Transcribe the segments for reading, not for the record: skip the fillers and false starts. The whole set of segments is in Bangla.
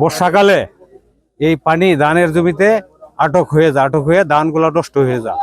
বর্ষাকালে এই পানি ধানের জমিতে আটক হয়ে ধানগুলো নষ্ট হয়ে যায়।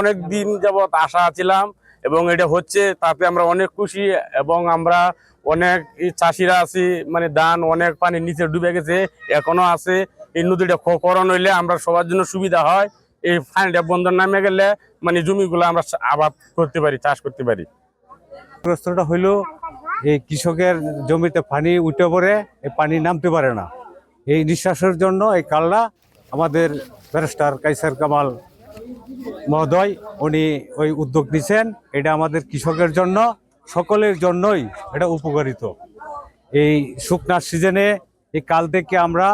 অনেক দিন যাবত আশা ছিলাম এবং এটা হচ্ছে, তাতে আমরা অনেক খুশি। এবং আমরা অনেক চাষিরা আছি, মানে ধান অনেক পানির নিচে ডুবে গেছে, এখনো আছে। এই নদীটা খনন হইলে আমরা সবার জন্য সুবিধা হয়। এই পানিটা বন্ধ নামে গেলে মানে জমিগুলো আমরা আবাদ করতে পারি, চাষ করতে পারি। গ্রস্তটা হইল এই কৃষকের জমিতে পানি উঠে পড়ে, এই পানি নামতে পারে না। এই নিঃশ্বাসের জন্য এই কালনা আমাদের ব্যারিস্টার কায়সার কামাল মহোদয় উনি ওই উদ্যোগ নিছেন। এটা আমাদের কৃষকের জন্য, সকলের জন্যই এটা উপকারিত। এই শুকনার সিজনে এই কাল থেকে আমরা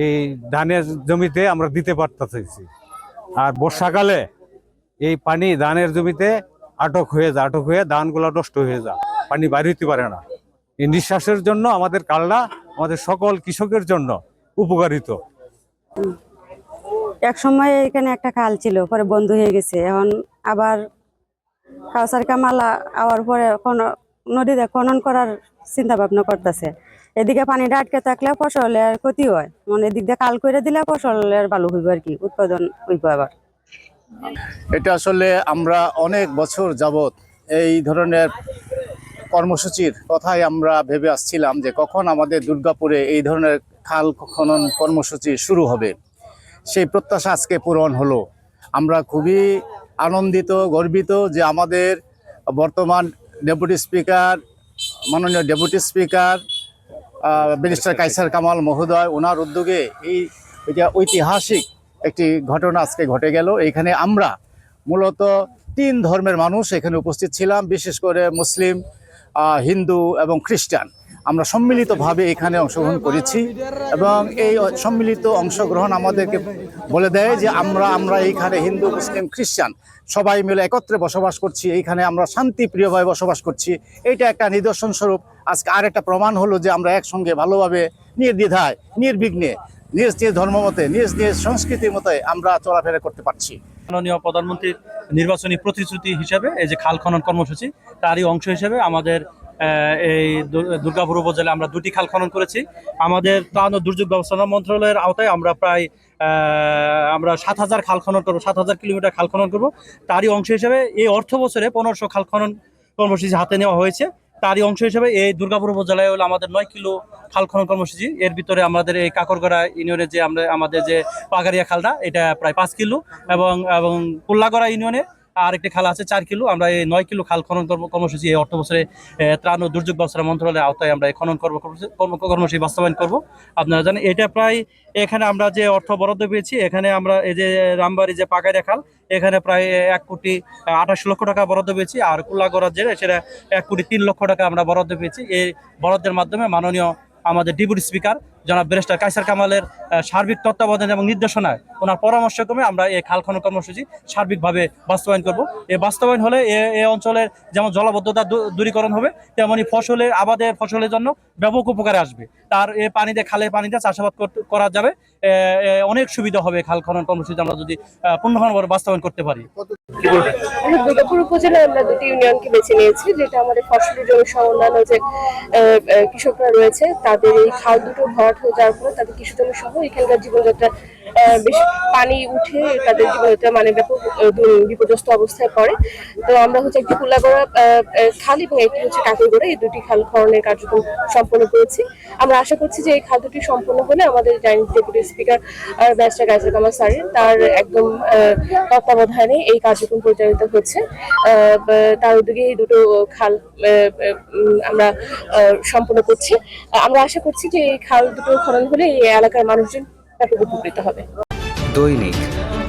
এই ধানের জমিতে আমরা দিতে পারতেছি। আর বর্ষাকালে এই পানি ধানের জমিতে আটক হয়ে ধানগুলো নষ্ট হয়ে যায়, পানি বাইরে হইতে পারে না। এই নিঃশ্বাসের জন্য আমাদের কালনা আমাদের সকল কৃষকের জন্য উপকারিত। এক সময় এখানে একটা খাল ছিল, পরে বন্ধ হয়ে গেছে। এখন আবার কাউসার কামাল আওয়ার পরে নদীতে খনন করার চিন্তা ভাবনা করতেছে। এদিকে পানিটা আটকে থাকলে ফসলের ক্ষতি হয়, মানে এদিক দিয়ে কাল করে দিলে ফসলের ভালো হইব আর কি, উৎপাদন হইব। আবার এটা আসলে আমরা অনেক বছর যাবত এই ধরনের কর্মসূচির কথাই আমরা ভেবে আসছিলাম যে কখন আমাদের দুর্গাপুরে এই ধরনের খাল খনন কর্মসূচি শুরু হবে। সেই প্রত্যাশা আজকে পূরণ হলো। আমরা খুবই আনন্দিত, গর্বিত যে আমাদের বর্তমান ডেপুটি স্পিকার, মাননীয় deputy speaker barrister Kaiser Kamal মহোদয়, ওনার উদ্যোগে এটা ঐতিহাসিক একটি ঘটনা আজকে ঘটে গেল। এখানে আমরা মূলত 3 ধর্মের মানুষ এখানে উপস্থিত ছিলাম, বিশেষ করে মুসলিম, হিন্দু এবং খ্রিস্টান। আমরা সম্মিলিতভাবে এখানে অংশগ্রহণ করেছি এবং এই সম্মিলিত অংশগ্রহণ আমাদেরকে বলে দেয় যে আমরা এইখানে হিন্দু, মুসলিম, খ্রিস্টান সবাই মিলে একত্রে বসবাস করছি। এইখানে আমরা শান্তিপ্রিয়ভাবে বসবাস করছি। এইটা একটা নিদর্শন স্বরূপ। আজকে আরেকটা প্রমাণ হলো যে আমরা একসঙ্গে ভালোভাবে নির্দ্বিধায়, নির্বিঘ্নে, নিজ নিজ ধর্মমতে, নিজ নিজ সংস্কৃতির মতে আমরা চলাফেরা করতে পারছি। মাননীয় প্রধানমন্ত্রীর নির্বাচনী প্রতিশ্রুতি হিসাবে এই যে খাল খনন কর্মসূচি, তারই অংশ হিসেবে আমাদের এই দুর্গাপুর উপজেলায় আমরা 2টি খাল খনন করেছি। আমাদের ত্রাণ ও দুর্যোগ ব্যবস্থাপনা মন্ত্রণালয়ের আওতায় আমরা প্রায় 7,000 খাল খনন করবো, 7,000 কিলোমিটার খাল খনন করবো। তারই অংশ হিসেবে এই অর্থ বছরে 1500 খাল খনন কর্মসূচি হাতে নেওয়া হয়েছে। তারই অংশ হিসেবে এই দুর্গাপুর উপজেলায় হলো আমাদের 9 কিলো খাল খনন কর্মসূচি। এর ভিতরে আমাদের এই কাকরগড়া ইউনিয়নে যে আমাদের যে পাগারিয়া খালটা, এটা প্রায় 5 কিলো, এবং কুল্লাগড়া ইউনিয়নে আরেকটি খাল আছে 4 কিলো। আমরা এই 9 কিলো খাল খনন কর্মসূচি এই অর্থ বছরে ত্রাণ ও দুর্যোগ ব্যবস্থাপনা মন্ত্রণালয়ের আওতায় আমরা এই খনন কর্মসূচি বাস্তবায়ন করব। আপনারা জানেন এটা প্রায়, এখানে আমরা যে অর্থ বরাদ্দ পেয়েছি, এখানে আমরা এই যে রামবাড়ি যে পাগারিয়া খাল, এখানে প্রায় 1,28,00,000 টাকা বরাদ্দ পেয়েছি। আর কুল্লাগড়া যে সেটা 1,03,00,000 টাকা আমরা বরাদ্দ পেয়েছি। এই বরাদ্দের মাধ্যমে মাননীয় আমাদের ডেপুটি স্পিকার জনাব ব্যারিস্টার কায়সার কামালের সার্বিক তত্ত্বাবধান এবং নির্দেশনায়, ওনার পরামর্শক্রমে আমরা এই খাল খনন কর্মসূচি সার্বিকভাবে বাস্তবায়ন করব। এই বাস্তবায়ন হলে এই অঞ্চলের যেমন জলাবদ্ধতা দূরীকরণ হবে, তেমনই আবাদের ফসলের জন্য ব্যাপক উপকারে আসবে। তার এই পানিতে, খালের পানিতে চাষাবাদ করা যাবে, অনেক সুবিধা হবে খাল খনন কর্মসূচি আমরা যদি পূর্ণভাবে বাস্তবায়ন করতে পারি। দুর্গাপুর উপজেলায় আমরা 2টি ইউনিয়নকে বেছে নিয়েছি, যেটা আমাদের ফসলের জমি সহ অন্যান্য যে কৃষকরা রয়েছে তাদের এই খাল দুটো ভরাট হয়ে যাওয়ার ফলে তাদের কৃষি জমি সহ এখানকার জীবনযাত্রা বেশ পানি উঠে তাদের জীবনযাত্রা মানে ব্যাপক বিপর্যস্ত অবস্থায় পড়ে। তো আমরা একটি কুল্লাগড়া খাল এবং একটি কাকরগড়া, এই 2টি খাল খননের কার্যক্রম সম্পন্ন করেছি। আমরা আশা করছি যে এই খাল দুটি সম্পন্ন হলে আমাদের deputy speaker barrister Kaiser Kamal স্যারের তার একদম তত্ত্বাবধানে এই কার্যক্রম পরিচালিত হচ্ছে। তার উদ্যোগে এই 2টো খাল আমরা সম্পন্ন করছি। আমরা আশা করছি যে এই খাল দুটো খনন হলে এই এলাকার মানুষজন ব্যাপক উপকৃত হবে। দৈনিক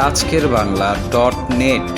আজকের বাংলা .net